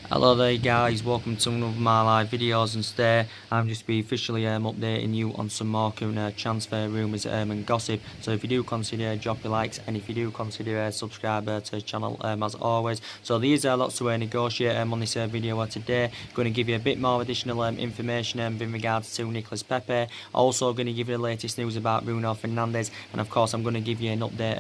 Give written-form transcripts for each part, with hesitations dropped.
Hello there guys, welcome to one of my live videos, and today I'm just be officially updating you on some more current transfer rumours and gossip. So if you do consider drop your likes, and if you do consider subscribe to the channel as always. So these are lots to negotiate on this video today. Going to give you a bit more additional information in regards to Nicolas Pepe. Also going to give you the latest news about Bruno Fernandes, and of course I'm going to give you an update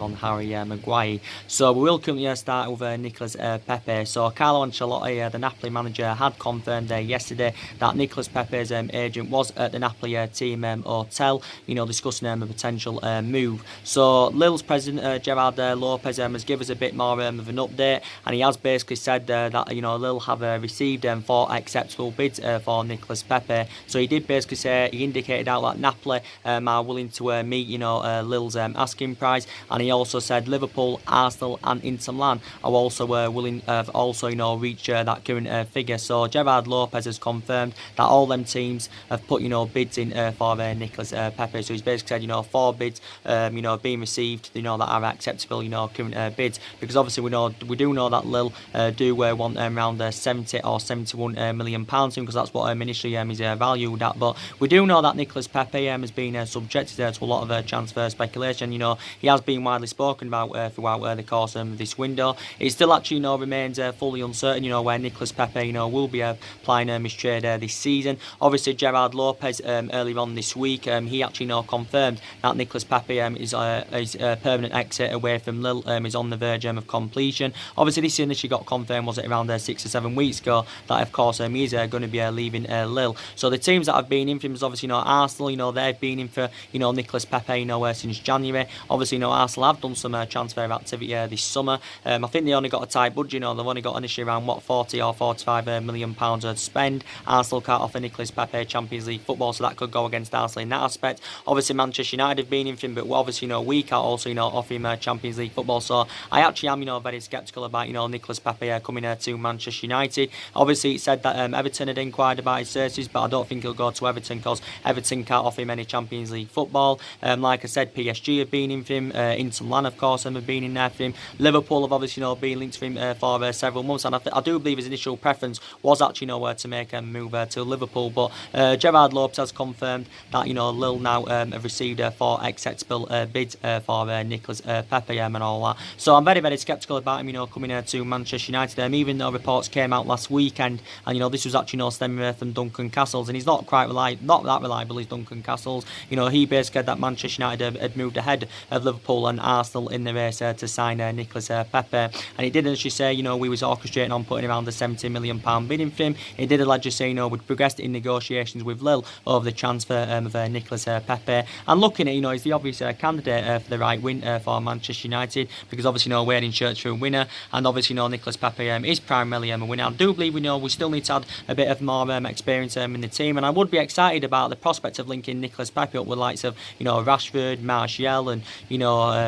on Harry Maguire. So we will currently start with Nicolas Pepe. So Carlo Ancelotti, the Napoli manager, had confirmed yesterday that Nicolas Pepe's agent was at the Napoli team hotel, discussing a potential move. So Lille's president, Gerard Lopez, has given us a bit more of an update, and he has basically said that Lille have received 4 acceptable bids for Nicolas Pepe. So he did basically say, he indicated out that Napoli are willing to meet Lille's asking price, and he also said Liverpool, Arsenal and Inter Milan are also willing reach that current figure. So Gerard Lopez has confirmed that all them teams have put bids in for Nicolas Pepe. So he's basically said 4 bids being received that are acceptable current bids, because obviously we do know that Lille do want around 70 or 71 million pounds, because that's what initially is valued at. But we do know that Nicolas Pepe has been subjected to a lot of transfer speculation. He has been widely spoken about throughout the course of this window. It still actually remains fully uncertain where Nicolas Pepe will be applying his trade this season. Obviously Gerard Lopez earlier on this week, he actually confirmed that Nicolas Pepe is a permanent exit away from Lille is on the verge of completion. Obviously this initially got confirmed, was it around 6 or 7 weeks ago, that of course he is going to be leaving Lille. So the teams that have been in for him is obviously Arsenal, they've been in for Nicolas Pepe since January. Obviously Arsenal have done some transfer activity this summer. I think they only got a tight budget, they've only got initially around 40 or 45 million pounds to spend. Arsenal can't offer Nicolas Pepe Champions League football, so that could go against Arsenal in that aspect. Obviously Manchester United have been in for him, but obviously we can't also offer him Champions League football. So I actually am very sceptical about Nicolas Pepe coming to Manchester United. Obviously it said that Everton had inquired about his services, but I don't think he'll go to Everton because Everton can't offer him any Champions League football. Like I said, PSG have been in for him, Inter Milan of course have been in there for him. Liverpool have obviously been linked for him for several months, and I do believe his initial preference was actually where to make a move to Liverpool. But Gerard Lopez has confirmed that Lille now have received 4 acceptable bids for Nicolas Pepe and all that. So I'm very sceptical about him coming to Manchester United, even though reports came out last weekend, and this was actually stemming from Duncan Castles, and he's not that reliable as Duncan Castles. He basically said that Manchester United had moved ahead of Liverpool and Arsenal in the race to sign Nicolas Pepe, and he did actually say we was orchestrating on putting around the £70 million bidding for him. He did allegedly say we'd progressed in negotiations with Lille over the transfer of Nicolas Pepe, and looking at he's the obvious candidate for the right win for Manchester United, because obviously we're in search for a winner, and obviously Nicolas Pepe is primarily a winner. I do believe we still need to add a bit of more experience in the team, and I would be excited about the prospect of linking Nicolas Pepe up with likes of Rashford, Martial and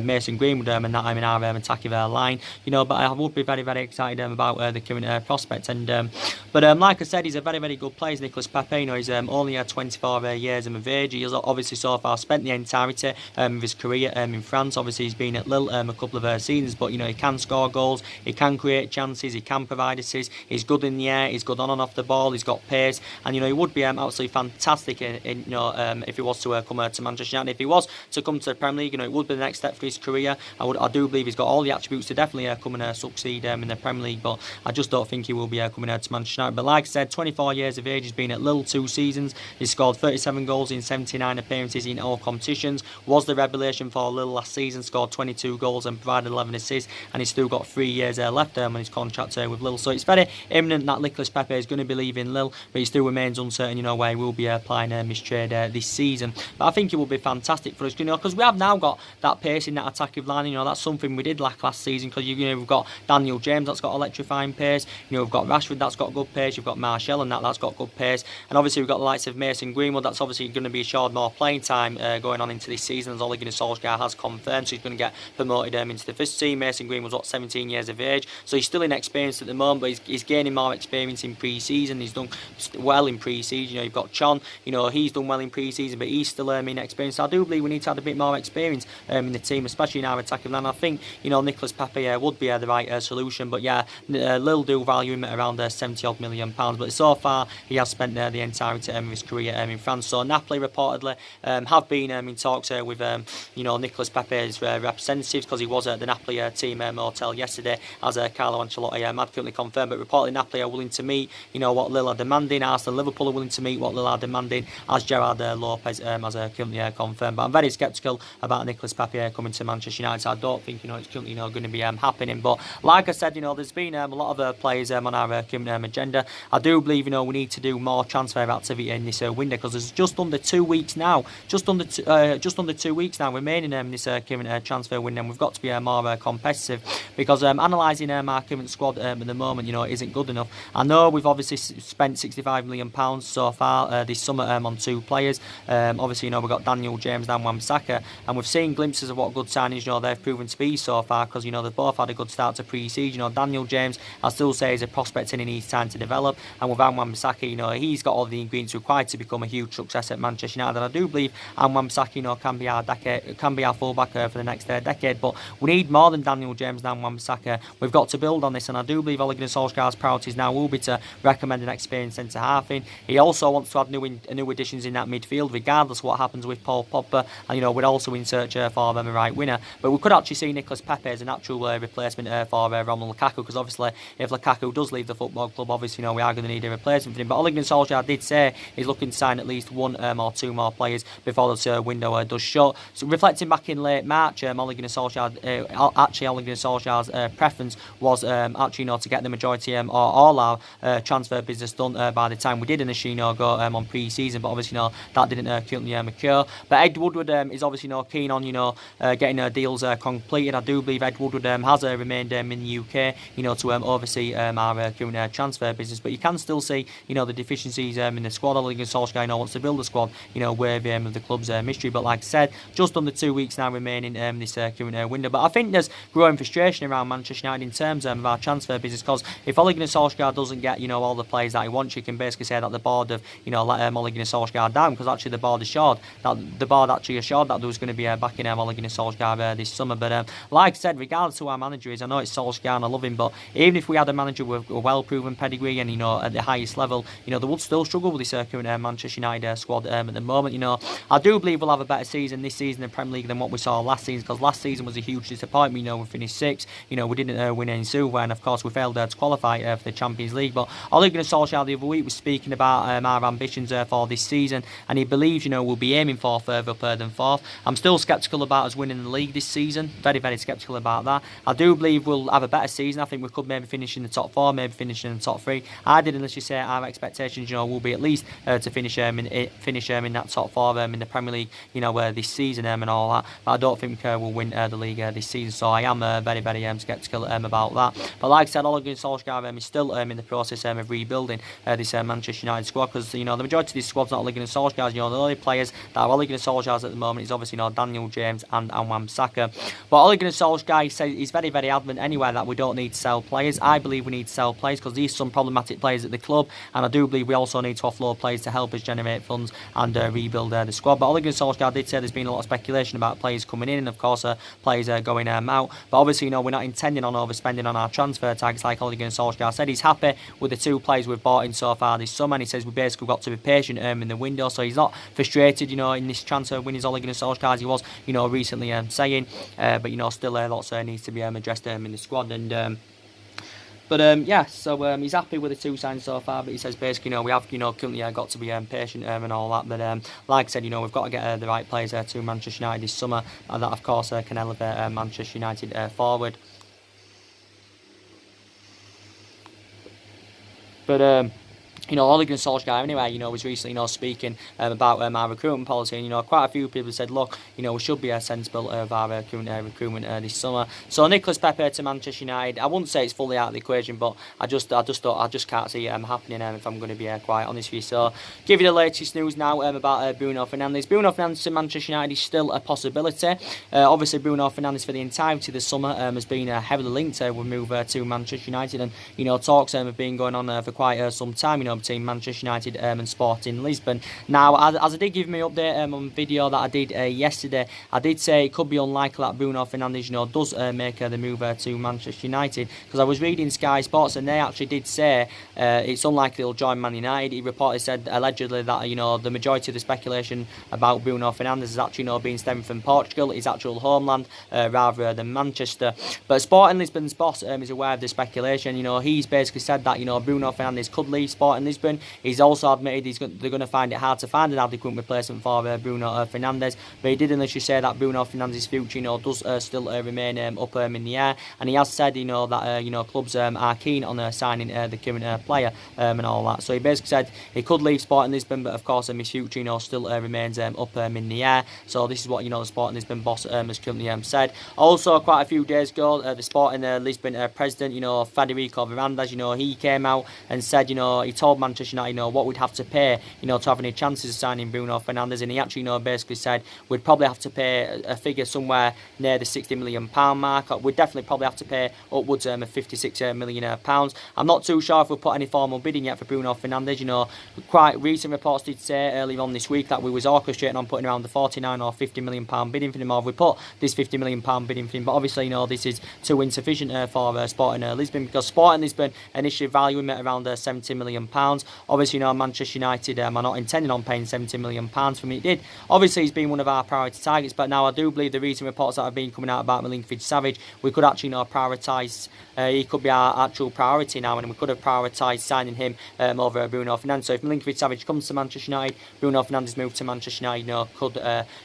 Mason Greenwood and that in our attacking line, but I would be very excited about the current prospect. And but like I said, he's a very good player, Nicolas Pepe. He's only 24 years of age. He's obviously so far spent the entirety of his career in France. Obviously he's been at Lille a couple of seasons, but he can score goals, he can create chances, he can provide assists, he's good in the air, he's good on and off the ball, he's got pace, and he would be absolutely fantastic if he was to come to Manchester United. If he was to come to the Premier League, it would be the next step for his career. I do believe he's got all the attributes to definitely come and succeed in the Premier League, but I just don't think he will be coming out to Manchester United. But like I said, 24 years of age, he's been at Lille 2 seasons, he's scored 37 goals in 79 appearances in all competitions, was the revelation for Lille last season, scored 22 goals and provided 11 assists, and he's still got 3 years left on his contract with Lille. So it's very imminent that Nicolas Pepe is going to be leaving Lille, but he still remains uncertain where he will be applying his trade this season. But I think it will be fantastic for us, because we have now got that pace in that attacking line. That's something we did lack last season, because we've got Daniel James that's got electrifying pace, we've got Rashford that's got good pace, you've got Martial and that's got good pace, and obviously we've got the likes of Mason Greenwood that's obviously going to be assured more playing time going on into this season, as Ole Gunnar Solskjaer has confirmed. So he's going to get promoted into the first team. Mason Greenwood's 17 years of age, so he's still inexperienced at the moment, but he's gaining more experience in pre-season. He's done well in pre-season. You've got Chon, he's done well in pre-season, but he's still inexperienced. So I do believe we need to add a bit more experience in the team, especially in our attacking line. I think Nicolas Pepe would be the right solution. But yeah, Lille do value him at around £70 million, but so far he has spent the entirety of his career in France. So Napoli reportedly have been in talks with Nicolas Pepe's representatives, because he was at the Napoli team hotel yesterday, as Carlo Ancelotti had currently confirmed. But reportedly Napoli are willing to meet what Lille are demanding. Arsenal, Liverpool are willing to meet what Lille are demanding, as Gerard Lopez has currently confirmed. But I'm very sceptical about Nicolas Pepe coming to Manchester United. So I don't think it's currently going to be happening. But like I said, there's been a lot of players on our current agenda. I do believe we need to do more transfer activity in this window, because there's just under 2 weeks now, just under 2 weeks now remaining in this current transfer window, and we've got to be more competitive, because analysing our current squad at the moment isn't good enough. I know we've obviously spent £65 million so far this summer on 2 players. Obviously we've got Daniel James and Wan-Bissaka, and we've seen glimpses of what good signings they've proven to be so far, because they've both had a good start to pre-season. Daniel James, I still say, is a prospect and he needs time to develop, and with Wan-Bissaka, he's got all the ingredients required to become a huge success at Manchester United. And I do believe Wan-Bissaka can be our fullback for the next decade, but we need more than Daniel James and Wan-Bissaka. We've got to build on this, and I do believe Ole Gunnar Solskjaer's priorities now will be to recommend an experienced centre half in. He also wants to add new additions in that midfield, regardless of what happens with Paul Pogba, and we're also in search for a right winger. But we could actually see Nicolas Pepe as a natural replacement for Romelu Lukaku, because obviously if Lukaku does leave the football club, obviously we are going to need a replacement for him. But Ole Gunnar Solskjaer did say he's looking to sign at least 1 or 2 more players before the window does shut. So reflecting back in late March, Ole Gunnar Solskjaer's preference was to get the majority or all our transfer business done by the time we did initially go on pre-season. But obviously that didn't currently occur. But Ed Woodward is obviously keen on getting deals completed. I do believe Ed Woodward has remained in the UK to oversee our current transfer business. But you can still see the deficiencies in the squad. Ole Gunnar Solskjaer wants to build a squad worthy of the club's mystery. But like I said, just under 2 weeks now remaining this current window. But I think there's growing frustration around Manchester United in terms of our transfer business, because if Ole Gunnar Solskjaer doesn't get all the players that he wants, you can basically say that the board have let Ole Gunnar Solskjaer down, because actually the board assured that there was going to be backing Ole Gunnar Solskjaer this summer. But like I said, regardless of who our manager is, I know it's Solskjaer and I love him, but even if we had a manager with a well-proven pedigree and at the highest level, they would still struggle with this current Manchester United squad at the moment. I do believe we'll have a better season this season in the Premier League than what we saw last season, because last season was a huge disappointment. We finished 6th. We didn't win any silver, and of course we failed to qualify for the Champions League. But Ole Gunnar Solskjaer the other week was speaking about our ambitions for this season, and he believes we'll be aiming for further up than 4th. I'm still sceptical about us winning the league this season. Very, very sceptical about that. I do believe we'll have a better season. I think we could maybe finish in the top 4, maybe finish in the top 3. I did initially say our expectations will be at least to finish in that top 4 in the Premier League this season and all that. But I don't think we'll win the league this season, so I am very, very sceptical about that. But like I said, Ole Gunnar Solskjaer is still in the process of rebuilding this Manchester United squad, because the majority of this squad's not Ole Gunnar Solskjaer's. The only players that are Ole Gunnar Solskjaer's at the moment is obviously Daniel James and Wan-Bissaka. But Ole Gunnar Solskjaer says he's very, very adamant anyway that we don't need to sell players. I believe we need to sell players, because there's some problematic players at the club, and I do believe we also need to offload players to help us generate funds and rebuild the squad. But Ole Gunnar Solskjaer did say there's been a lot of speculation about players coming in, and of course players going out. But obviously we're not intending on overspending on our transfer tags. Like Ole Gunnar Solskjaer said, he's happy with the 2 players we've bought in so far this summer, and he says we basically got to be patient in the window. So he's not frustrated in this transfer windows Ole Gunnar Solskjaer as he was recently saying. But still lots needs to be addressed in the squad. And so he's happy with the 2 signs so far, but he says basically we have currently got to be patient and all that. But like I said, we've got to get the right players to Manchester United this summer, and that of course can elevate Manchester United forward. But Ole Gunnar Solskjaer anyway, was recently, speaking about our recruitment policy, and, quite a few people said, look, we should be sensible of our current recruitment this summer. So Nicolas Pepe to Manchester United, I wouldn't say it's fully out of the equation, but I just can't see it happening if I'm going to be quite honest with you. So give you the latest news now about Bruno Fernandes. Bruno Fernandes to Manchester United is still a possibility. Obviously Bruno Fernandes for the entirety of the summer has been heavily linked with move to Manchester United, and talks have been going on for quite some time. between Manchester United and Sporting Lisbon. Now, as I did give me update on video that I did yesterday, I did say it could be unlikely that Bruno Fernandes, does make the move to Manchester United, because I was reading Sky Sports and they actually did say it's unlikely he'll join Man United. He reportedly said allegedly that the majority of the speculation about Bruno Fernandes is actually being stemming from Portugal, his actual homeland, rather than Manchester. But Sporting Lisbon's boss is aware of the speculation. He's basically said that Bruno Fernandes could leave Sporting Lisbon. He's also admitted they're going to find it hard to find an adequate replacement for Bruno Fernandes. But he did initially say that Bruno Fernandes' future does still remain up in the air, and he has said that clubs are keen on signing the current player and all that. So he basically said he could leave Sporting Lisbon, but of course his future still remains up in the air. So this is what the Sporting Lisbon boss has currently said. Also, quite a few days ago, the Sporting Lisbon president, Federico Fernandes, he came out and said, he told Manchester United, what we'd have to pay, to have any chances of signing Bruno Fernandes, and he actually, basically said we'd probably have to pay a figure somewhere near the £60 million mark. We'd definitely probably have to pay upwards of £56 million. I'm not too sure if we'll put any formal bidding yet for Bruno Fernandes. Quite recent reports did say earlier on this week that we was orchestrating on putting around the £49 or £50 million bidding for him, or we put this £50 million bidding for him. But obviously, this is too insufficient for Sporting Lisbon, because Sporting Lisbon initially valued him at around £70 million. Obviously, Manchester United are not intending on paying £70 million for him. It did. Obviously, he's been one of our priority targets, but now I do believe the recent reports that have been coming out about Milinkovic-Savic, we could actually prioritise. He could be our actual priority now, and we could have prioritised signing him over Bruno Fernandes. So if Milinkovic-Savic comes to Manchester United, Bruno Fernandes move to Manchester United,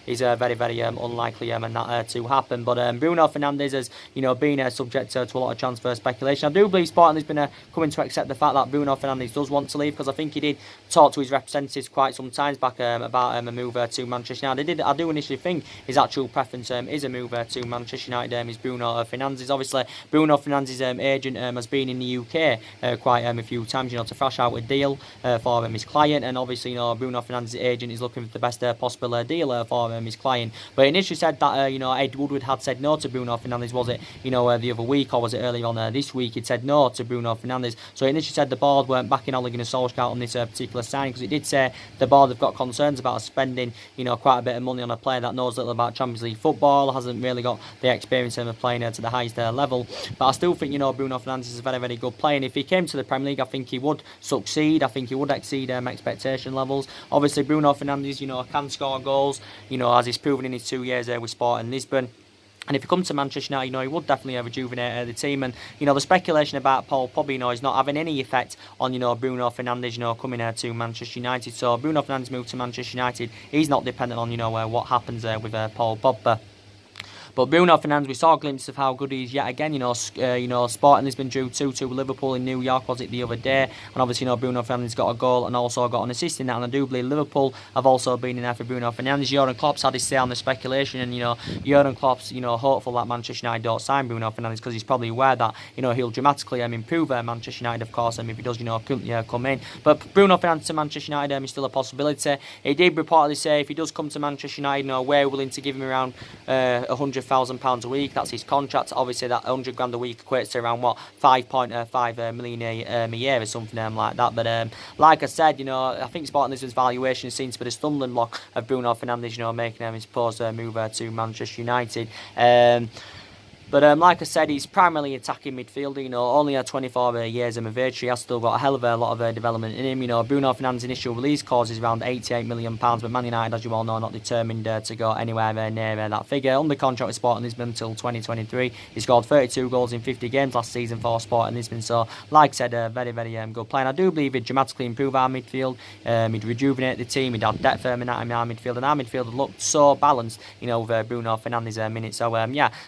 is very, very unlikely and that to happen. But Bruno Fernandes has been subject to a lot of transfer speculation. I do believe Sporting has been coming to accept the fact that Bruno Fernandes does want to leave, because I think he did talk to his representatives quite some times back about a move to Manchester United. I do initially think his actual preference is a move to Manchester United. Is Bruno Fernandes. Obviously, Bruno Fernandes' agent has been in the UK quite a few times, to thrash out a deal for his client, and obviously, Bruno Fernandes' agent is looking for the best possible deal for his client. But initially said that Ed Woodward had said no to Bruno Fernandes. Was it the other week, or was it earlier on this week? He'd said no to Bruno Fernandes. So initially said the board weren't backing Ole Gunnar Solskjaer on this particular signing, because it did say the board have got concerns about spending quite a bit of money on a player that knows little about Champions League football, hasn't really got the experience of playing to the highest level. But I still think Bruno Fernandes is a very, very good player, and if he came to the Premier League, I think he would succeed. I think he would exceed expectation levels. Obviously, Bruno Fernandes can score goals, as he's proven in his 2 years with Sporting Lisbon. And if he comes to Manchester United, he would definitely rejuvenate the team. And, the speculation about Paul Pogba, is not having any effect on, Bruno Fernandes, coming to Manchester United. So Bruno Fernandes moved to Manchester United. He's not dependent on, what happens with Paul Pogba. But Bruno Fernandes, we saw a glimpse of how good he is yet again. Sporting Lisbon drew 2-2 with Liverpool in New York, was it the other day? And obviously, Bruno Fernandes got a goal and also got an assist in that. And I do believe Liverpool have also been in there for Bruno Fernandes. Jurgen Klopp's had his say on the speculation, and Jurgen Klopp's hopeful that Manchester United don't sign Bruno Fernandes, because he's probably aware that he'll dramatically improve Manchester United, of course, if he does come in. But Bruno Fernandes to Manchester United is still a possibility. He did reportedly say if he does come to Manchester United, we're willing to give him around £100,000 a week. That's his contract. Obviously, that £100,000 a week equates to around 5.5 million a year or something like that. But like I said, I think Sporting Lisbon's valuation seems to be the stumbling block of Bruno Fernandes, making his proposed move to Manchester United. But like I said, he's primarily attacking midfielder. Only at 24 years of age, he has still got a hell of a lot of development in him. Bruno Fernandes' initial release clause is around £88 million, but Man United, as you all know, are not determined to go anywhere near that figure. Under contract with Sporting Lisbon until 2023. He scored 32 goals in 50 games last season for Sporting Lisbon. So, like I said, very, very good player. And I do believe he'd dramatically improve our midfield. He'd rejuvenate the team. He'd have depth in our midfield, and our midfield looked so balanced, with Bruno Fernandes' minutes. So,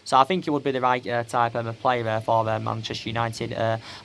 so I think he would be the right type of player for Manchester United.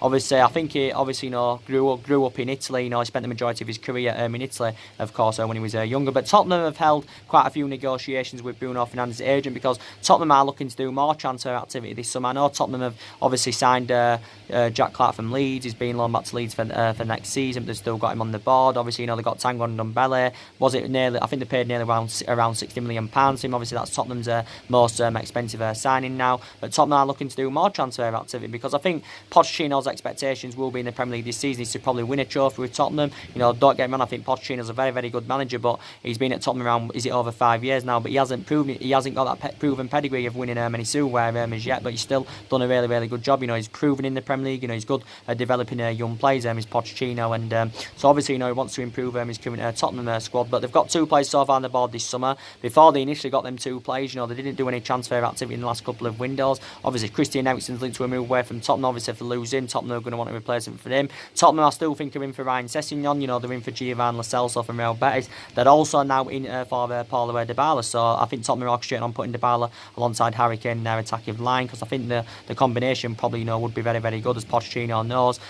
Obviously, I think he grew up in Italy. He spent the majority of his career in Italy, of course, when he was younger. But Tottenham have held quite a few negotiations with Bruno Fernandes' agent, because Tottenham are looking to do more transfer activity this summer. I know Tottenham have obviously signed Jack Clark from Leeds. He's been loaned back to Leeds for next season, but they've still got him on the board. Obviously, they got Tanguy Ndombele. Was it nearly? I think they paid nearly around £60 million to him. Obviously, that's Tottenham's most expensive signing now. that Tottenham are looking to do more transfer activity, because I think Pochettino's expectations will be in the Premier League this season is to probably win a trophy with Tottenham. Don't get me wrong, I think Pochettino's a very, very good manager, but he's been at Tottenham around, is it over 5 years now, but he hasn't proven it. He hasn't got that proven pedigree of winning any silverware as yet, but he's still done a really, really good job. He's proven in the Premier League. He's good at developing young players. He's Pochettino, and so obviously he wants to improve his current Tottenham squad. But they've got 2 players so far on the board this summer. Before they initially got them 2 players, they didn't do any transfer activity in the last couple of windows. Obviously Christian Eriksen's linked to a move away from Tottenham. Obviously for losing, Tottenham are going to want to replace him for him. Tottenham I still think are in for Ryan Sessegnon. They're in for Giovanni Lo Celso from Real Betis. They're also now in for Paulo Dybala. So I think Tottenham are orchestrating on putting Dybala alongside Harry Kane in their attacking line, because I think the combination probably would be very, very good, as Pochettino knows.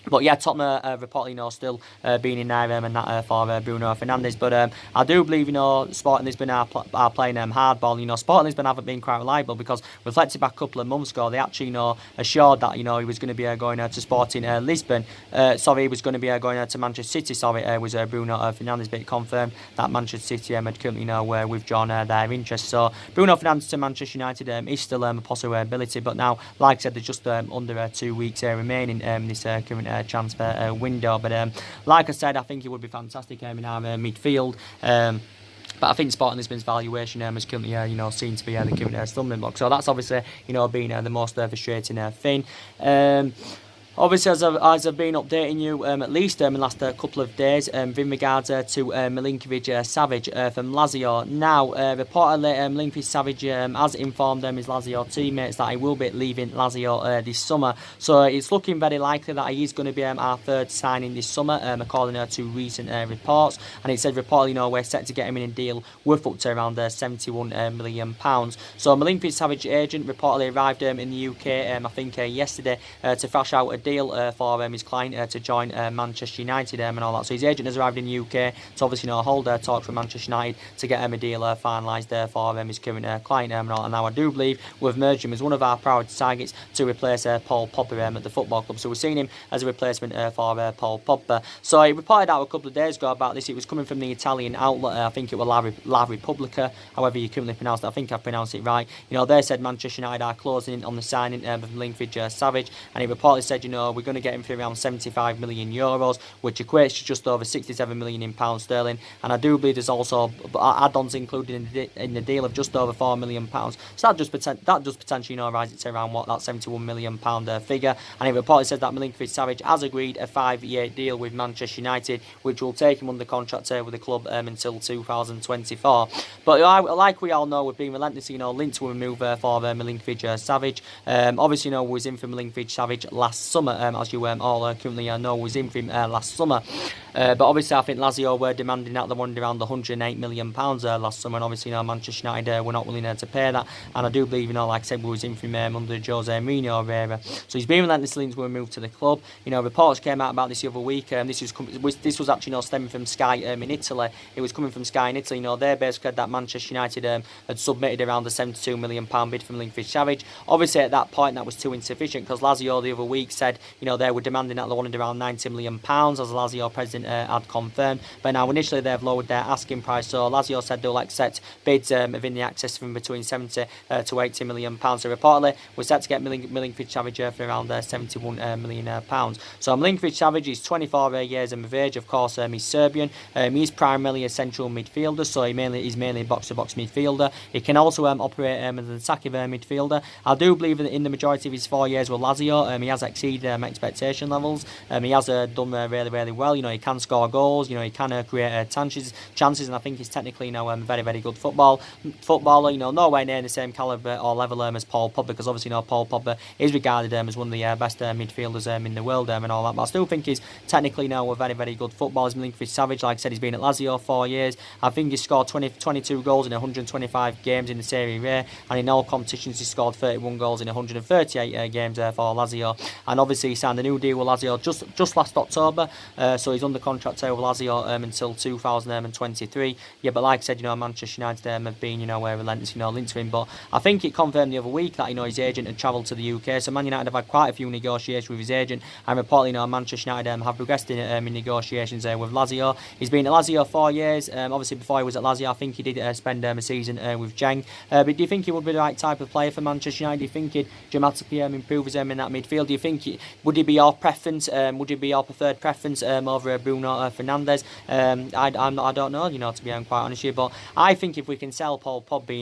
But yeah, Tottenham reportedly still being in there and that for Bruno Fernandes. But I do believe Sporting Lisbon are playing hardball. Sporting Lisbon haven't been quite reliable, because reflected back a couple of months ago, they actually assured that he was going to be going to Sporting Lisbon. He was going to be going to Manchester City. It was Bruno Fernandes, but it confirmed that Manchester City had currently withdrawn their interest. So Bruno Fernandes to Manchester United is still a possibility. But now, like I said, there's just under 2 weeks remaining this current transfer window. But like I said, I think it would be fantastic in our midfield. But I think Sporting Lisbon's valuation is currently seen to be the current stumbling block. So that's obviously been the most frustrating thing. Obviously, as I've been updating you at least in the last couple of days in regards to Milinkovic-Savic from Lazio. Now, reportedly, Milinkovic-Savic has informed his Lazio teammates that he will be leaving Lazio this summer. So it's looking very likely that he is going to be our third signing this summer, according to recent reports. And it said reportedly, we're set to get him in a deal worth up to around £71 million. So Milinkovic-Savic's agent reportedly arrived in the UK, I think yesterday, to thrash out a deal for his client to join Manchester United and all that. So his agent has arrived in the UK to obviously hold talks with Manchester United to get a deal finalised for his current client and all. And now I do believe we've merged him as one of our priority targets to replace Paul Pogba at the football club. So we're seeing him as a replacement for Paul Pogba. So he reported out a couple of days ago about this. It was coming from the Italian outlet. I think it was La Repubblica, however you currently pronounce it. I think I've pronounced it right. They said Manchester United are closing in on the signing of Milinkovic-Savic, and he reportedly said, we're going to get him for around €75 million, which equates to just over £67 million in pounds sterling. And I do believe there's also add-ons included in the deal of just over £4 million. So that does potentially rise it to around that £71 million figure. And it reportedly said that Milinkovic-Savic has agreed a 5-year deal with Manchester United, which will take him under contract with the club until 2024. But like we all know, we've been relentlessly linked to a move for Milinkovic-Savic. Obviously, we was in for Milinkovic-Savic last summer. As you all currently know, was in for him last summer. But obviously, I think Lazio were demanding that they wanted around the £108 million last summer, and obviously, Manchester United were not willing to pay that. And I do believe, like I said, we was in for him under Jose Mourinho era. So he's been relentlessly linked to a move to the club. Reports came out about this the other week. This was actually stemming from Sky in Italy. It was coming from Sky in Italy. They basically said that Manchester United had submitted around the £72 million bid from Milinkovic-Savic. Obviously, at that point, that was too insufficient, because Lazio the other week said they were demanding that they wanted around £90 million, as the Lazio president had confirmed. But now initially they've lowered their asking price, so Lazio said they'll accept bids within the access from between £70 to £80 million. So reportedly we're set to get Milinkovic-Savic for around £71 million. So Milinkovic-Savic is 24 years of age. Of course, he's Serbian. He's primarily a central midfielder, so he's mainly a box-to-box midfielder. He can also operate as an attacking midfielder. I do believe that in the majority of his 4 years with Lazio, he has exceeded expectation levels. He has done really, really well. He can score goals. He can create chances, and I think he's technically very, very good footballer. Nowhere near the same calibre or level as Paul Pogba, because obviously Paul Pogba is regarded as one of the best midfielders in the world and all that. But I still think he's technically a very, very good footballer. Milinkovic-Savic, like I said, he's been at Lazio 4 years. I think he's scored 22 goals in 125 games in the Serie A, and in all competitions he's scored 31 goals in 138 games for Lazio. And obviously he signed a new deal with Lazio just last October, so he's under contract with Lazio until 2023. Yeah, but like I said, Manchester United have been, relentless, linked to him. But I think it confirmed the other week that, his agent had travelled to the UK. So Man United have had quite a few negotiations with his agent. And reportedly, Manchester United have progressed in negotiations with Lazio. He's been at Lazio 4 years. Obviously, before he was at Lazio, I think he did spend a season with Genk. But do you think he would be the right type of player for Manchester United? Do you think he'd dramatically improve his in that midfield? Do you think would he be your preference? Would he be your preferred preference over Bruno Fernandes? I don't know, to be quite honest with you. But I think if we can sell Paul Pogba,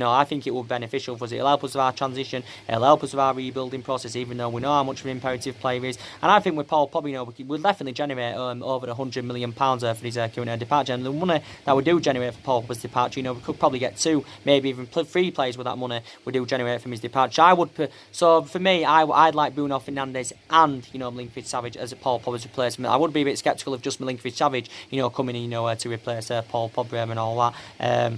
I think it would be beneficial for us. It'll help us with our transition. It'll help us with our rebuilding process, even though we know how much of an imperative player he is. And I think with Paul Pogba, we'll definitely generate over £100 million for his current departure. And the money that we do generate for Paul Pogba's departure, we could probably get 2, maybe even 3 players with that money we do generate from his departure. So for me, I'd like Bruno Fernandes and Milinkovic-Savic as a Paul Pogba's replacement. I would be a bit sceptical of just Milinkovic-Savic, coming in, to replace Paul Pogba and all that.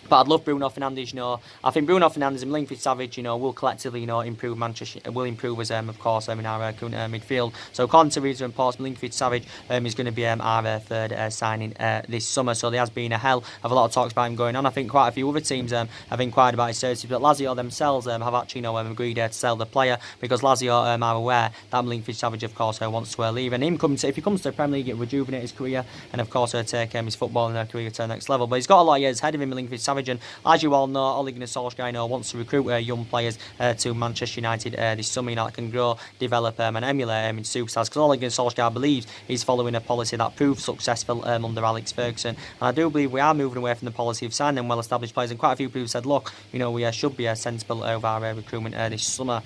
But I'd love Bruno Fernandes, I think Bruno Fernandes and Milinkovic-Savic, will collectively, improve Manchester, will improve us, of course, in our current midfield. So according to recent reports, Milinkovic-Savic is going to be our third signing this summer. So there has been a hell of a lot of talks about him going on. I think quite a few other teams have inquired about his services, but Lazio themselves have actually, agreed to sell the player because Lazio are aware that Milinkovic-Savic, of course, wants to leave. And if he comes to the Premier League, it rejuvenate his career and, of course, take his football and career to the next level. But he's got a lot of years ahead of him, Milinkovic-Savic. And as you all know, Ole Gunnar Solskjaer wants to recruit young players to Manchester United this summer that can grow, develop and emulate into superstars. Because Ole Gunnar Solskjaer believes he's following a policy that proved successful under Alex Ferguson. And I do believe we are moving away from the policy of signing well-established players. And quite a few people said, look, we should be sensible over our recruitment this summer.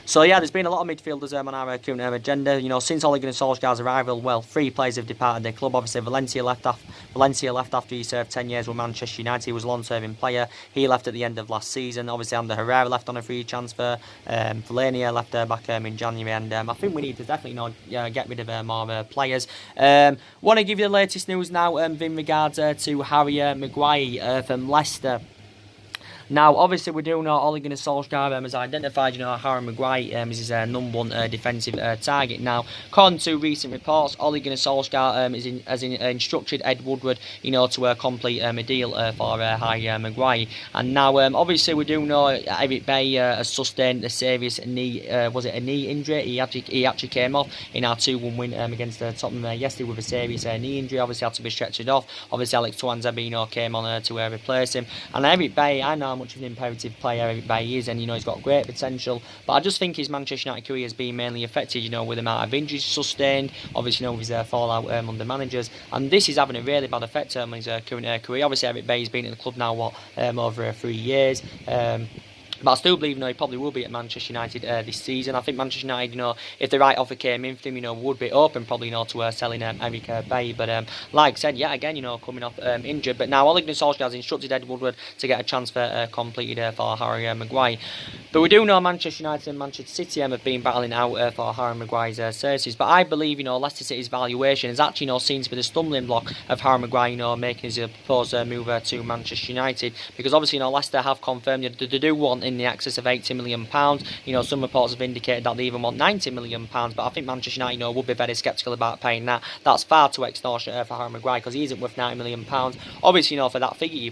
So yeah, there's been a lot of midfielders on our current agenda. Since Ole Gunnar Solskjaer's arrival, 3 players have departed their club. Obviously, Valencia left after he served 10 years with Manchester United. He was a long-serving player. He left at the end of last season. Obviously, Ander Herrera left on a free transfer. Fellaini left back in January. And I think we need to definitely get rid of more players. Want to give you the latest news now in regards to Harry Maguire from Leicester. Now, obviously, we do know Ole Gunnar Solskjaer has identified, Harry Maguire as his number 1 defensive target. Now, according to recent reports, Ole Gunnar Solskjaer has instructed Ed Woodward, to complete a deal for Harry Maguire. And now, obviously, we do know Eric Bailly has sustained a serious knee, was it a knee injury? He actually came off in our 2-1 win against Tottenham yesterday with a serious knee injury. Obviously, had to be stretchered off. Obviously, Alex Tuanzebe, came on to replace him. And Eric Bailly, I know how much of an imperative player Eric Bailly is, and he's got great potential, but I just think his Manchester United career has been mainly affected, with the amount of injuries sustained, obviously, with his fallout under managers, and this is having a really bad effect on his current career. Obviously, Eric Bailly's been at the club now over 3 years. But I still believe, he probably will be at Manchester United this season. I think Manchester United, if the right offer came in for him, would be open probably, to selling Eric Bailly. But like I said, yeah, again, coming off injured. But now Ole Gunnar Solskjaer has instructed Ed Woodward to get a transfer completed for Harry Maguire. But we do know Manchester United and Manchester City have been battling out for Harry Maguire's services. But I believe, Leicester City's valuation is actually, seen to be the stumbling block of Harry Maguire, making his proposed move to Manchester United. Because obviously, Leicester have confirmed that they do want in the excess of £80 million. Some reports have indicated that they even want £90 million. But I think Manchester United, would be very sceptical about paying that. That's far too extortionate for Harry Maguire because he isn't worth £90 million. Obviously, for that figure, you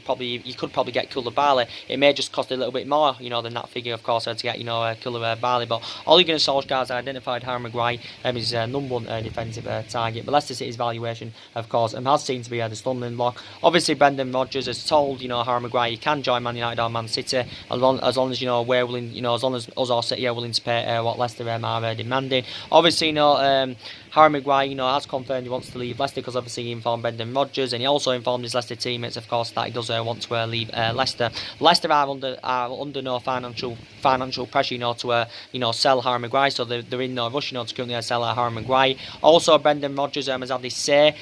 could probably get Koulibaly. It may just cost a little bit more, than that figure, of course, to get, Koulibaly. But Ole Gunnar Solskjaer has identified Harry Maguire as his number 1 defensive target. But Leicester City's valuation, of course, has seemed to be the stumbling block. Obviously, Brendan Rodgers has told, Harry Maguire he can join Man United or Man City as long as we're willing, as long as us or City are willing to pay what Leicester are demanding. Obviously, Harry Maguire, has confirmed he wants to leave Leicester because obviously he informed Brendan Rodgers and he also informed his Leicester teammates, of course, that he does want to leave Leicester. Leicester are under no financial pressure, to sell Harry Maguire, so they're in no rush, to currently sell Harry Maguire. Also, Brendan Rodgers has had this say.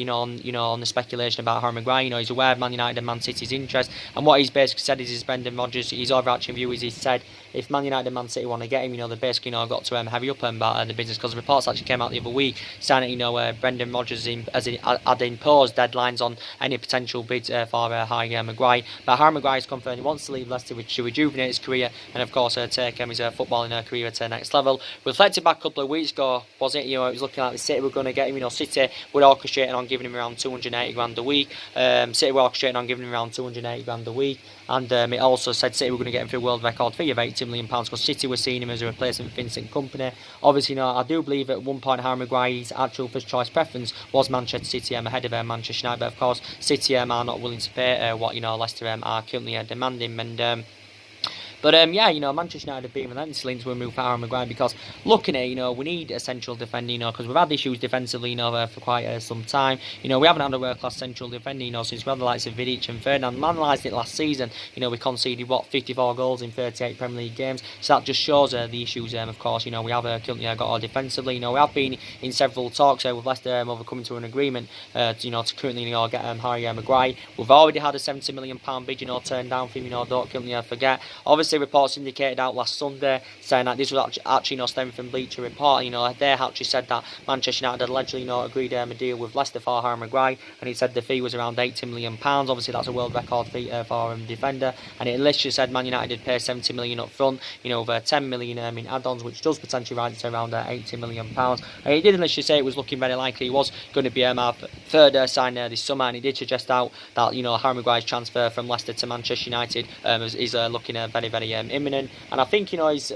On the speculation about Harry Maguire. He's aware of Man United and Man City's interest, and what he's basically said is Brendan Rodgers, his overarching view is he said if Man United and Man City want to get him, they basically got to hurry up about the business, because the reports actually came out the other week saying that Brendan Rodgers had imposed deadlines on any potential bids for Harry Maguire. But Harry Maguire has confirmed he wants to leave Leicester to rejuvenate his career and of course take his footballing career to the next level. Reflected back a couple of weeks ago, was it? It was looking like the City were going to get him. City were orchestrating on giving him around 280 grand a week. City were orchestrating on giving him around 280 grand a week. And it also said City were going to get him for a world record fee of £80 million, because City were seeing him as a replacement for Vincent Kompany. Obviously, I do believe at one point Harry Maguire's actual first choice preference was Manchester City ahead of Manchester United. But of course, City are not willing to pay what Leicester are currently demanding. And Manchester United have been relentlessly into a move for Harry Maguire, because looking at we need a central defender, because we've had issues defensively for quite some time. We haven't had a world-class central defender since we had the likes of Vidic and Fernandes. Man analysed it last season. We conceded 54 goals in 38 Premier League games, so that just shows the issues. Of course, we have currently got our defensively. We have been in several talks with Leicester over coming to an agreement to currently get Harry Maguire. We've already had a £70 million bid turned down for him. Don't currently forget. Obviously, reports indicated out last Sunday saying that this was actually not stemming from Bleacher Report. They actually said that Manchester United had allegedly agreed a deal with Leicester for Harry Maguire, and he said the fee was around £80 million. Obviously, that's a world record fee for a defender, and it literally said Man United did pay £70 million up front, with £10 million in add-ons, which does potentially rise to around £80 million. And he did literally say it was looking very likely he was going to be our third sign this summer, and he did suggest out that Harry Maguire's transfer from Leicester to Manchester United is looking very, very imminent, and I think he's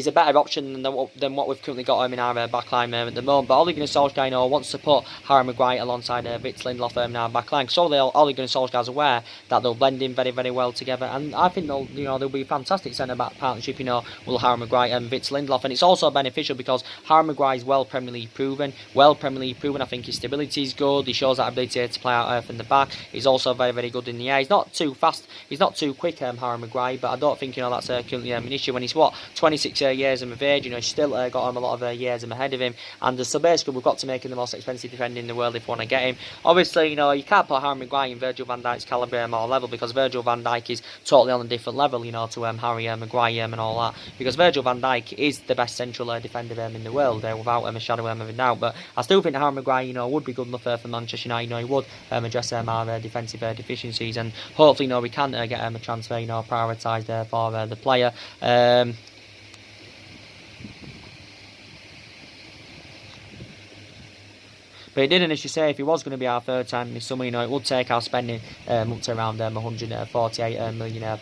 a better option than what we've currently got in our backline at the moment. But Ole Gunnar Solskjaer wants to put Harry Maguire alongside Vitz Lindelof in our backline. So Ole Gunnar Solskjaer is aware that they'll blend in very, very well together, and I think they'll be a fantastic centre back partnership. With Harry Maguire and Vitz Lindelof, and it's also beneficial because Harry Maguire is well Premier League proven. I think his stability is good. He shows that ability to play out from the back. He's also very, very good in the air. He's not too fast. He's not too quick, Harry Maguire. But I don't think that's currently an issue when he's 26 years of age. He's still got a lot of years ahead of him. And so basically, we've got to make him the most expensive defender in the world if we want to get him. Obviously, you can't put Harry Maguire in Virgil van Dijk's calibre or level, because Virgil van Dijk is totally on a different level, to Harry Maguire and all that. Because Virgil van Dijk is the best central defender in the world, without a shadow of a doubt. But I still think Harry Maguire, would be good enough for Manchester United. He would address our defensive deficiencies, and hopefully, we can get a transfer, prioritised for the player. But it did initially say if he was going to be our third time this summer, it would take our spending up to around £148 million.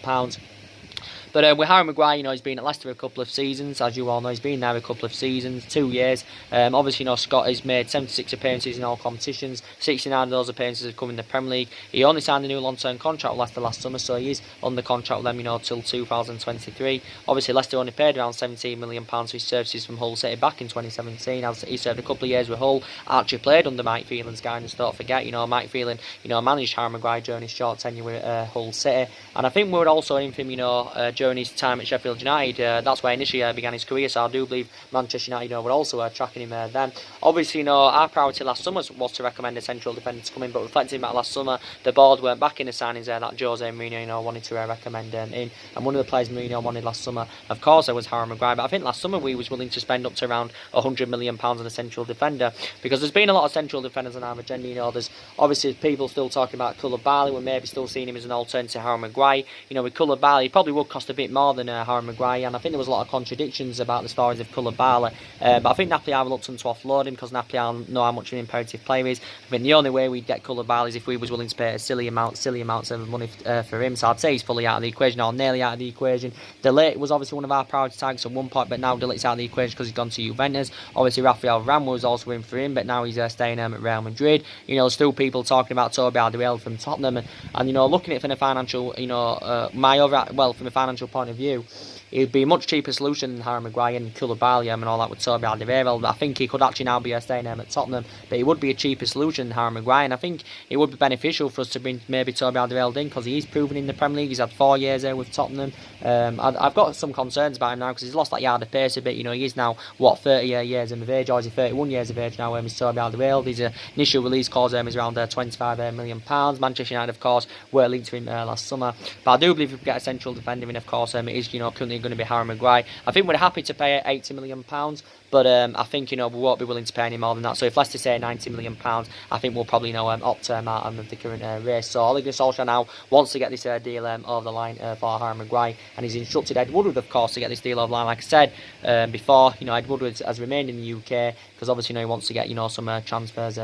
But with Harry Maguire, he's been at Leicester a couple of seasons. As you all know, he's been there a couple of seasons, 2 years. Obviously, Scott has made 76 appearances in all competitions. 69 of those appearances have come in the Premier League. He only signed a new long-term contract with Leicester last summer, so he is under contract with them, till 2023. Obviously, Leicester only paid around £17 million for his services from Hull City back in 2017. He served a couple of years with Hull. Actually played under Mike Phelan's guidance. Don't forget, Mike Phelan, managed Harry Maguire during his short tenure with Hull City. And I think we were also in for him, during his time at Sheffield United. That's where initially began his career, so I do believe Manchester United were also tracking him then. Obviously, our priority last summer was to recommend a central defender to come in, but reflecting back last summer, the board weren't back in the signings that Jose Mourinho wanted to recommend in, and one of the players Mourinho wanted last summer, of course, it was Harry Maguire. But I think last summer we was willing to spend up to around £100 million on a central defender, because there's been a lot of central defenders on our agenda. There's obviously people still talking about Koulibaly. We're maybe still seeing him as an alternative to Harry Maguire. With Koulibaly, he probably would cost a bit more than Harry Maguire, and I think there was a lot of contradictions about the stories of Koulibaly. But I think Napoli are reluctant to offload him, because Napoli know how much of an imperative player he is. I think the only way we'd get Koulibaly is if we was willing to pay a silly amounts of money for him. So I'd say he's fully out of the equation, or nearly out of the equation. De Ligt was obviously one of our priority targets at one point, but now De Ligt's out of the equation because he's gone to Juventus. Obviously, Rafael Varane was also in for him, but now he's staying at Real Madrid. There's still people talking about Toby Alderweireld from Tottenham, and looking at it from a financial, from a financial point of view, it would be a much cheaper solution than Harry Maguire and Koulibaly and all that with Toby Alderweireld. I think he could actually now be staying at Tottenham, but it would be a cheaper solution than Harry Maguire, and I think it would be beneficial for us to bring maybe Toby Alderweireld in, because he's proven in the Premier League. He's had 4 years there with Tottenham. I've got some concerns about him now, because he's lost that yard of pace a bit. He is now 30 years of age, or is he 31 years of age now? He's Toby Alderweireld. His initial release clause is around £25 million. Manchester United, of course, were linked to him last summer. But I do believe if we get a central defender in, of course, it is currently going to be Harry Maguire. I think we're happy to pay £80 million, but I think, we won't be willing to pay any more than that. So if Leicester say £90 million, I think we'll probably, opt out of the current race. So Ole Gunnar Solskjaer now wants to get this deal over the line for Harry Maguire, and he's instructed Ed Woodward, of course, to get this deal over the line. Like I said before, Ed Woodward has remained in the UK because obviously, he wants to get, some transfers,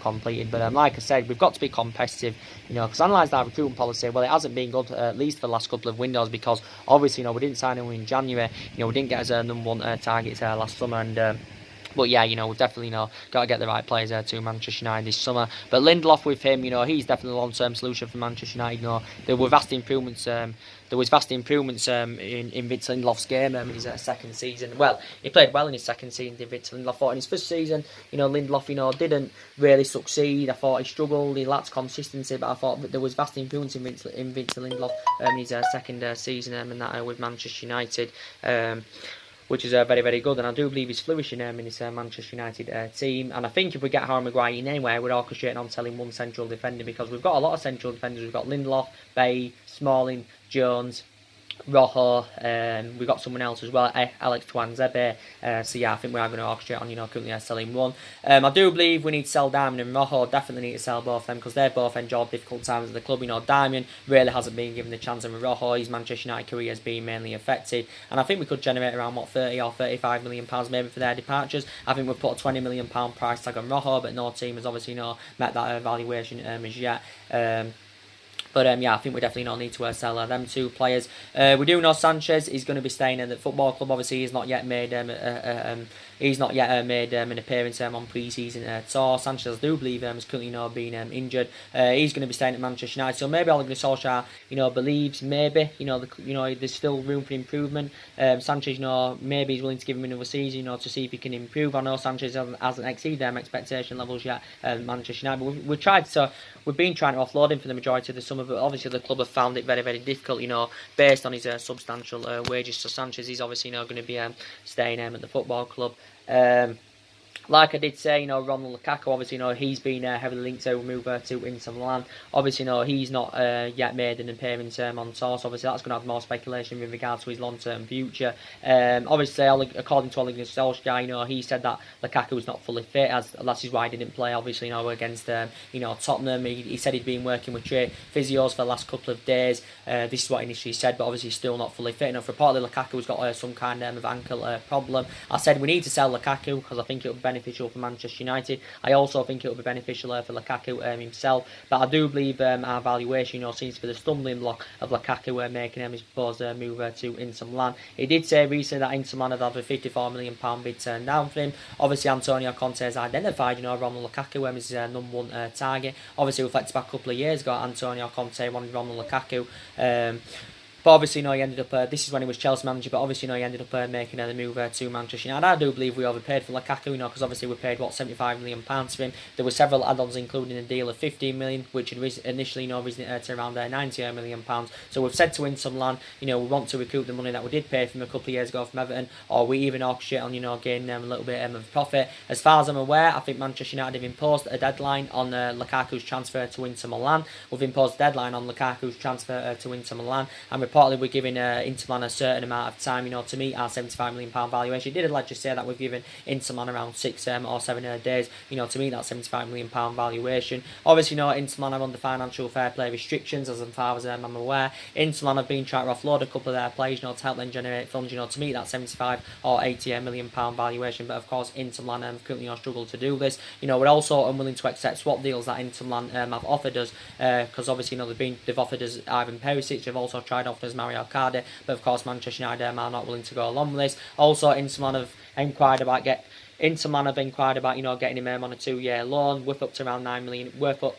completed. But like I said, we've got to be competitive, because analysed our recruitment policy, well, it hasn't been good, at least for the last couple of windows, because obviously, we didn't sign him in January. We didn't get as number one targets last summer, and but yeah, we've definitely got to get the right players to Manchester United this summer. But Lindelof with him, he's definitely a long-term solution for Manchester United. There were vast improvements. There was vast improvements in Victor Lindelof's game in his second season. Well, he played well in his second season, did Victor Lindelof. I thought in his first season, Lindelof, didn't really succeed. I thought he struggled, he lacked consistency, but I thought that there was vast improvements in Victor Lindelof in his second season and that with Manchester United. Which is very, very good, and I do believe he's flourishing in this Manchester United team. And I think if we get Harry Maguire in anywhere, we're orchestrating on selling one central defender, because we've got a lot of central defenders. We've got Lindelof, Bay, Smalling, Jones, Rojo, we've got someone else as well, Alex Tuanzebe. So yeah, I think we are going to orchestrate on, currently selling one. I do believe we need to sell Diamond and Rojo. Definitely need to sell both of them, because they're both enjoyed difficult times at the club. Diamond really hasn't been given the chance, and Rojo, his Manchester United career has been mainly affected. And I think we could generate around, 30 or £35 million maybe for their departures. I think we've put a £20 million price tag on Rojo, but no team has obviously met that valuation as yet. But yeah, I think we definitely not need to sell them two players. We do know Sanchez is going to be staying at the football club. Obviously, he's not yet made an appearance on pre-season tour. Sanchez, I do believe, is currently being injured. He's going to be staying at Manchester United. So maybe Ole Gunnar Solskjaer, believes maybe there's still room for improvement. Sanchez, maybe he's willing to give him another season, to see if he can improve. I know Sanchez hasn't exceeded them expectation levels yet at Manchester United. But we've been trying to offload him for the majority of the summer, but obviously the club have found it very, very difficult, based on his substantial wages. So Sanchez is obviously going to be staying at the football club. Like I did say, Ronald Lukaku, obviously, he's been heavily linked to move to Inter Milan. Obviously, he's not yet made an appearance on tour, so obviously that's going to have more speculation with regards to his long-term future. Obviously, according to Ole Gunnar Solskjaer, he said that Lukaku was not fully fit, as that is why he didn't play, obviously, against Tottenham. He said he'd been working with physios for the last couple of days. This is what he initially said, but obviously still not fully fit enough. Reportedly, Lukaku's got some kind of ankle problem. I said we need to sell Lukaku, because I think it would benefit beneficial for Manchester United. I also think it will be beneficial for Lukaku himself. But I do believe our valuation seems to be the stumbling block of Lukaku making his proposed move to Inter Milan. He did say recently that Inter Milan had had a £54 million bid turned down for him. Obviously, Antonio Conte has identified Ronald Lukaku as his number one target. Obviously, reflected back a couple of years ago, Antonio Conte wanted Ronald Lukaku. But obviously, he ended up, this is when he was Chelsea manager, but obviously, he ended up making the move to Manchester United. I do believe we overpaid for Lukaku, because obviously we paid, £75 million for him. There were several add-ons, including a deal of £15 million, which had initially, risen to around £90 million. So we've said to Inter Milan, we want to recoup the money that we did pay for him a couple of years ago from Everton, or we even orchestrate on, gaining a little bit of profit. As far as I'm aware, I think Manchester United have imposed a deadline on Lukaku's transfer to Inter Milan. We've imposed a deadline on Lukaku's transfer to Inter Milan, and reportedly we're giving Inter Milan a certain amount of time, to meet our £75 million valuation. It did allegedly say that we've given Inter Milan around 6 or 7 days, to meet that £75 million valuation. Obviously, Inter Milan are under financial fair play restrictions, as far as I'm aware. Inter Milan have been trying to offload a couple of their players, to help them generate funds, to meet that 75 or 80 million pound valuation. But of course, Inter Milan have currently struggled to do this. We're also unwilling to accept swap deals that Inter Milan have offered us, because obviously, they've offered us Ivan Perisic. They've also tried to offer us Mario Cardi, but of course Manchester United are not willing to go along with this. Also, Inter Milan have inquired about getting him on a 2-year loan, worth up to around 9 million, worth up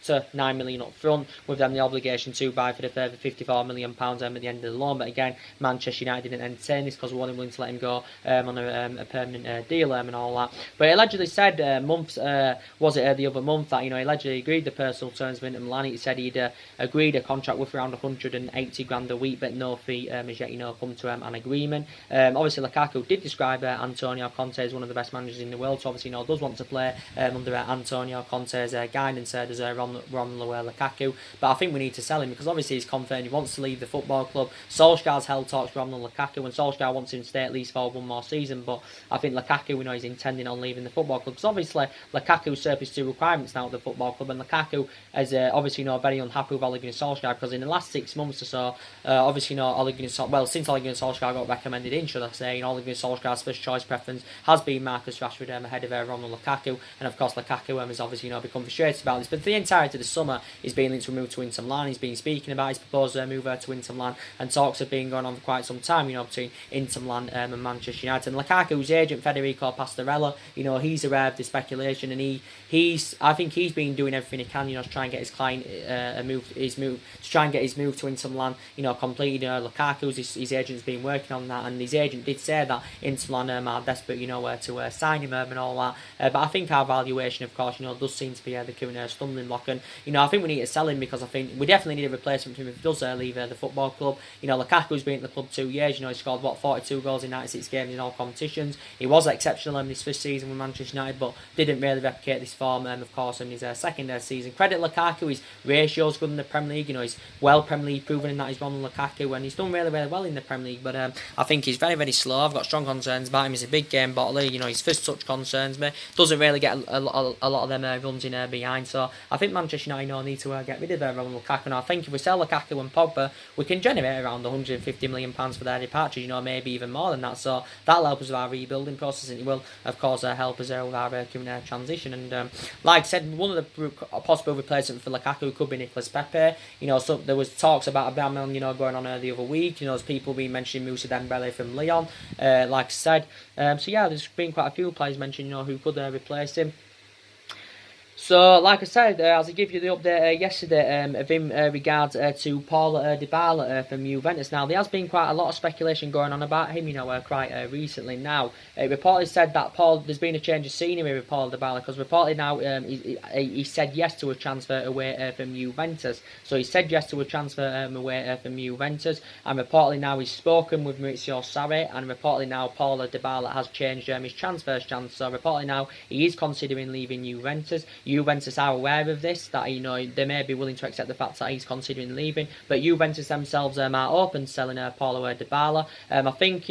to 9 million up front, with them the obligation to buy for the further £54 million at the end of the loan. But again, Manchester United didn't entertain this because we weren't willing to let him go on a permanent deal and all that. But he allegedly said the other month that he allegedly agreed the personal terms with Inter Milan. He said he'd agreed a contract worth around 180 grand a week, but no fee as yet come to an agreement. Obviously, Lukaku did describe Antonio Conte is one of the best managers in the world, so obviously, does want to play under Antonio Conte's guidance, does Romelu Lukaku. But I think we need to sell him because obviously he's confident, he wants to leave the football club. Solskjaer's held talks with Romelu Lukaku, and Solskjaer wants him to stay at least for one more season, but I think Lukaku, is intending on leaving the football club because obviously Lukaku surfaced to requirements now at the football club, and Lukaku is obviously very unhappy with Ole Gunnar Solskjaer because in the last 6 months or so, obviously since Ole Gunnar Solskjaer got recommended in, should I say, Ole Gunnar Solskjaer's first choice preference has been Marcus Rashford ahead of Romelu Lukaku, and of course Lukaku has obviously become frustrated about this. But for the entirety of the summer, he's been linked to a move to Inter Milan. He's been speaking about his proposed move to Inter Milan, and talks have been going on for quite some time, between Inter Milan and Manchester United. And Lukaku's agent Federico Pastorella, he's aware of the speculation, and I think he's been doing everything he can, to try and get his client to try and get his move to Inter Milan, completed. His agent's been working on that, and his agent did say that Inter Milan are desperate, to sign him and all that. But I think our valuation, of course, does seem to be the current stumbling block, and I think we need to sell him because I think we definitely need a replacement for him if he does leave the football club. Lukaku's been at the club 2 years. He scored 42 goals in 96 games in all competitions. He was exceptional in his first season with Manchester United, but didn't really replicate this form, of course, in his second season. Credit Lukaku, his ratio's good in the Premier League. He's well Premier League proven in that he's Romelu Lukaku, and he's done really, really well in the Premier League. But I think he's very, very slow. I've got strong concerns about him. He's a big game bottler. His first touch concerns me. Doesn't really get a lot of them runs in behind. So I think Manchester United need to get rid of Romelu Lukaku. And I think if we sell Lukaku and Pogba, we can generate around £150 million for their departures. Maybe even more than that. So that'll help us with our rebuilding process, and it will, of course, help us with our current transition. And like I said, one of the possible replacements for Lukaku could be Nicolas Pepe. So there was talks about Aubameyang, going on the other week. There's people been mentioning Moussa Dembele from Lyon, like I said. So yeah, there's been quite a few players mentioned, who could replace him. So, like I said, as I give you the update yesterday in regards to Paul Dybala from Juventus. Now, there has been quite a lot of speculation going on about him, quite recently. Now, it reportedly said that there's been a change of scenery with Paul Dybala, because reportedly now he said yes to a transfer away from Juventus. So he said yes to a transfer away from Juventus, and reportedly now he's spoken with Maurizio Sarri, and reportedly now Paul Dybala has changed his transfer stance. So reportedly now he is considering leaving Juventus. Juventus are aware of this, that they may be willing to accept the fact that he's considering leaving, but Juventus themselves are open to selling Paulo Dybala. I think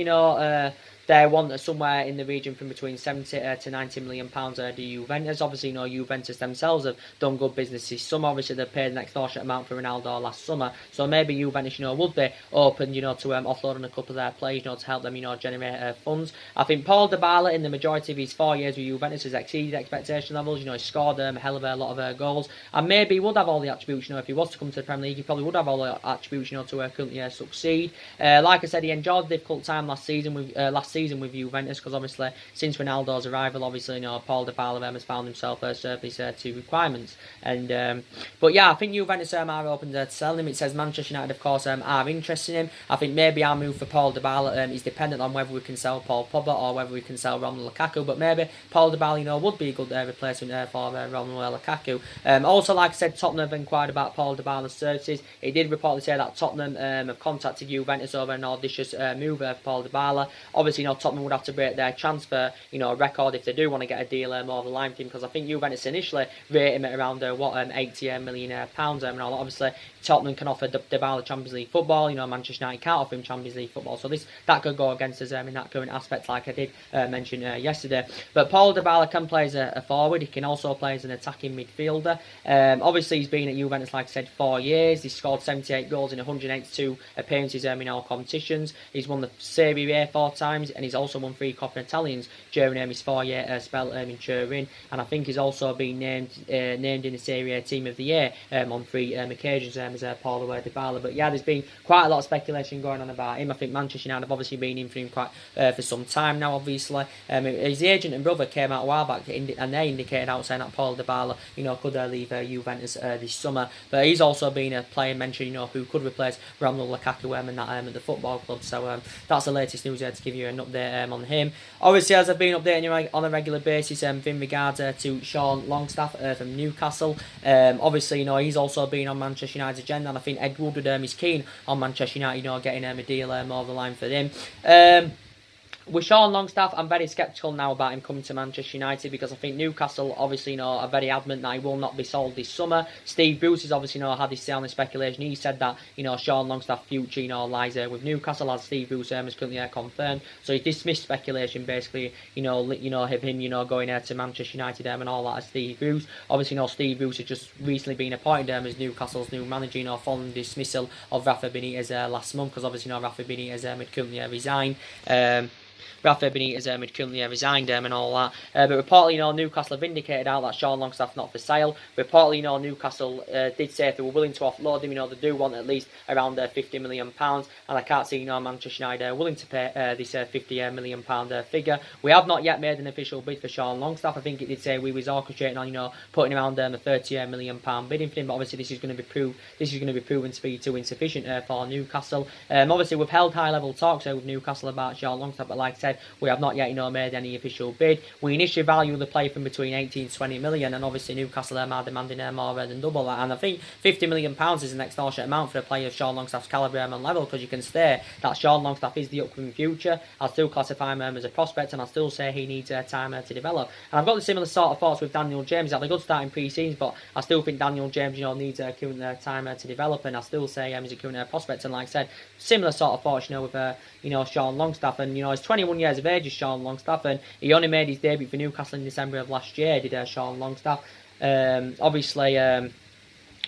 they want somewhere in the region from between 70 to 90 million pounds to Juventus. Obviously, Juventus themselves have done good business this summer. Obviously, they paid an extortionate amount for Ronaldo last summer. So maybe Juventus, would be open, to offloading a couple of their players, to help them, generate funds. I think Paul Dybala, in the majority of his 4 years with Juventus, has exceeded expectation levels. He scored a hell of a lot of goals, and maybe he would have all the attributes. If he was to come to the Premier League, he probably would have all the attributes, to currently succeed. Like I said, he enjoyed a difficult time last season with Juventus, because obviously since Ronaldo's arrival, obviously Paul Dybala has found himself surface to requirements. And but yeah, I think Juventus are open to selling him. It says Manchester United, of course, are interested in him. I think maybe our move for Paul Dybala is dependent on whether we can sell Paul Pogba or whether we can sell Romelu Lukaku. But maybe Paul Dybala, would be a good replacement for Romelu Lukaku. Also, like I said, Tottenham have inquired about Paul Dybala's services. It did reportedly say that Tottenham have contacted Juventus over an audacious move for Paul Dybala. Obviously, Tottenham would have to break their transfer, record if they do want to get a deal over the line for him, because I think Juventus initially rate him at around 80 million pounds. And obviously Tottenham can offer Dybala Champions League football. Manchester United can't offer him Champions League football, so that could go against us in that current aspect, like I did mention yesterday. But Paul Dybala can play as a forward. He can also play as an attacking midfielder. Obviously, he's been at Juventus, like I said, 4 years. He's scored 78 goals in 182 appearances in all competitions. He's won the Serie A 4 times, and he's also won 3 Coppa Italians during his 4-year spell in Turin. And I think he's also been named in the Serie A Team of the Year on 3 occasions as Paulo Dybala. But yeah, there's been quite a lot of speculation going on about him. I think Manchester United have obviously been in for him quite for some time now, obviously. His agent and brother came out a while back and they indicated out saying that Paul Dybala, could leave Juventus this summer. But he's also been a player mentioned, who could replace Romelu Lukaku and that at the football club. So that's the latest news to give you an update on him. Obviously, as I've been updating you on a regular basis in regards to Sean Longstaff from Newcastle. Obviously, he's also been on Manchester United's agenda, and I think Ed Woodward is keen on Manchester United, getting a deal over the line for him. With Sean Longstaff, I'm very sceptical now about him coming to Manchester United, because I think Newcastle obviously are very adamant that he will not be sold this summer. Steve Bruce has obviously had his say on the speculation. He said that Sean Longstaff's future lies with Newcastle, as Steve Bruce has currently confirmed. So he dismissed speculation basically of him going to Manchester United and all that as Steve Bruce. Obviously Steve Bruce has just recently been appointed as Newcastle's new manager, following the dismissal of Rafa Benitez last month, because obviously Rafa Benitez had currently resigned. Rafa Benitez had currently resigned and all that. But reportedly, Newcastle have indicated out that Sean Longstaff's not for sale. Reportedly, Newcastle did say if they were willing to offload him, they do want at least around £50 million. And I can't see, Manchester United willing to pay this £50 million figure. We have not yet made an official bid for Sean Longstaff. I think it did say we was orchestrating on, putting around a £30 million bidding for him. But obviously, this is going to be proven to be too insufficient for Newcastle. Obviously, we've held high-level talks with Newcastle about Sean Longstaff, but like I said, we have not yet made any official bid. We initially value the player from between 18 to 20 million, and obviously Newcastle are demanding more than double that. And I think £50 million is an extortionate amount for a player of Sean Longstaff's calibre and level, because you can say that Sean Longstaff is the upcoming future. I'll still classify him as a prospect, and I'll still say he needs time to develop. And I've got the similar sort of thoughts with Daniel James. He had a good start in pre-season, but I still think Daniel James needs current time to develop, and I still say he's a current prospect. And like I said, similar sort of thoughts with Sean Longstaff. And he's 21 years of age, is Sean Longstaff, and he only made his debut for Newcastle in December of last year, did Sean Longstaff. Obviously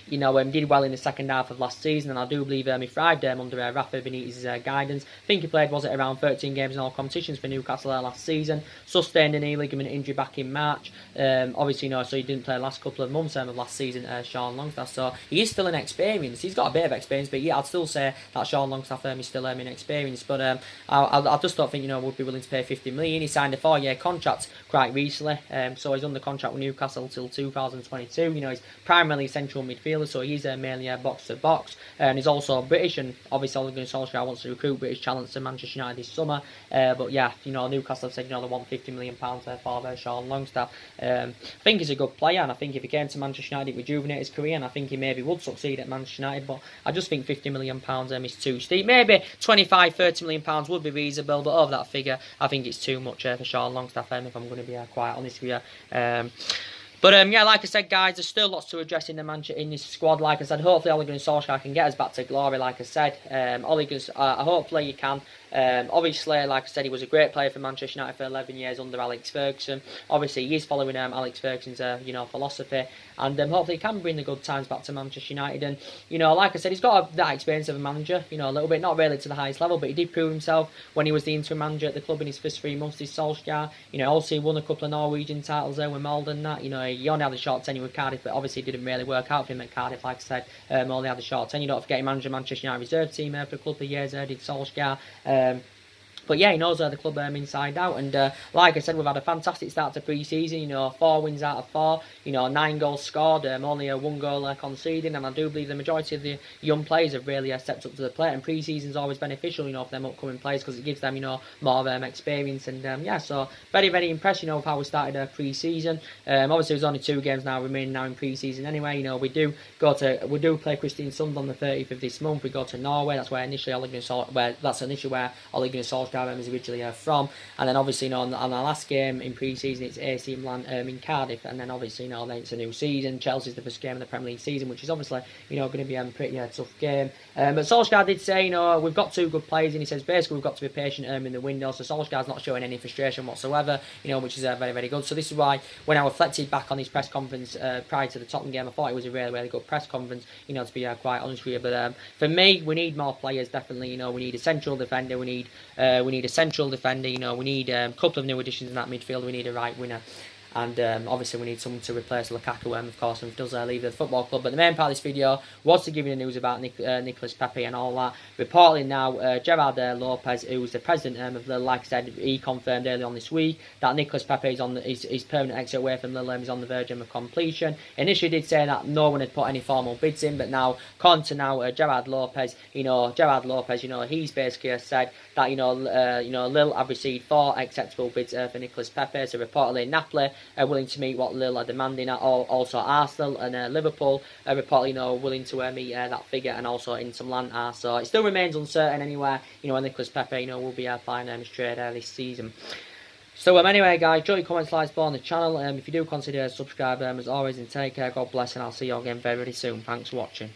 did well in the second half of last season, and I do believe he thrived under Rafa Benitez's guidance. I think he played, around 13 games in all competitions for Newcastle last season. Sustained an knee ligament injury back in March. Obviously, so he didn't play the last couple of months of last season, Sean Longstaff. So he is still inexperienced. He's got a bit of experience, but yeah, I'd still say that Sean Longstaff is still inexperienced. But I just don't think would be willing to pay $50 million. He signed a 4-year contract quite recently, so he's under contract with Newcastle till 2022. He's primarily central midfielder, so he's mainly box to box, and he's also British, and obviously Ole Gunnar Solskjaer wants to recruit British talents to Manchester United this summer. But yeah, Newcastle have said they want £50 million for Sean Longstaff. I think he's a good player, and I think if he came to Manchester United, rejuvenate his career, and I think he maybe would succeed at Manchester United. But I just think £50 million is too steep. Maybe £25-30 million would be reasonable, but over that figure, I think it's too much for Sean Longstaff. If I'm going to be quite honest with you. But yeah, like I said, guys, there's still lots to address in this squad. Like I said, hopefully Ole Gunnar Solskjaer can get us back to glory. Like I said, hopefully you can. Obviously, like I said, he was a great player for Manchester United for 11 years under Alex Ferguson. Obviously, he is following Alex Ferguson's philosophy, and hopefully he can bring the good times back to Manchester United. And like I said, he's got that experience of a manager, a little bit, not really to the highest level, but he did prove himself when he was the interim manager at the club in his first 3 months. This Solskjaer, also he won a couple of Norwegian titles there with Malden. That he only had a short tenure with Cardiff, but obviously it didn't really work out for him at Cardiff. Like I said, only had a short tenure. Don't forget, he managed the Manchester United reserve team for a couple of years. Did Solskjaer. But yeah, he knows the club inside out. And like I said, we've had a fantastic start to pre-season. 4 wins out of 4. 9 goals scored, only a 1 goal conceded. And I do believe the majority of the young players have really stepped up to the plate. And pre-season's always beneficial, for them upcoming players, because it gives them, more experience. And yeah, so very, very impressed, with how we started pre-season. Obviously, there's only 2 games now remaining now in pre-season anyway. We do play Christian Sund on the 30th of this month. We go to Norway. That's where initially Ole Gunnar Solskjaer is originally from, and then obviously on our last game in pre-season it's AC Milan in Cardiff, and then obviously then it's a new season. Chelsea's the first game of the Premier League season, which is obviously going to be a pretty tough game. But Solskjaer did say we've got 2 good players, and he says basically we've got to be patient in the window. So Solskjaer's not showing any frustration whatsoever, which is very, very good. So this is why when I reflected back on his press conference prior to the Tottenham game, I thought it was a really, really good press conference, to be quite honest with you. But for me, we need more players, definitely. We need a central defender, we need a central defender, we need a couple of new additions in that midfield, we need a right winger. And obviously we need someone to replace Lukaku, of course, and does leave the football club. But the main part of this video was to give you the news about Nicolas Pepe and all that. Reportedly now, Gerard Lopez, who was the president of Lille, like I said, he confirmed early on this week that Nicolas Pepe is his permanent exit away from Lille is on the verge of completion. Initially did say that no one had put any formal bids in, but now, according to Gerard Lopez, he's basically said that Lille have received 4 acceptable bids for Nicolas Pepe. So reportedly Napoli willing to meet what Lille are demanding. Also Arsenal and Liverpool reportedly willing to meet that figure, and also Inter Milan are. So it still remains uncertain anywhere. When Nicolas Pepe will be buying his trade this season. So anyway, guys, drop your comments, likes, below on the channel. If you do consider subscribe, as always, and take care. God bless, and I'll see you again very, very soon. Thanks for watching.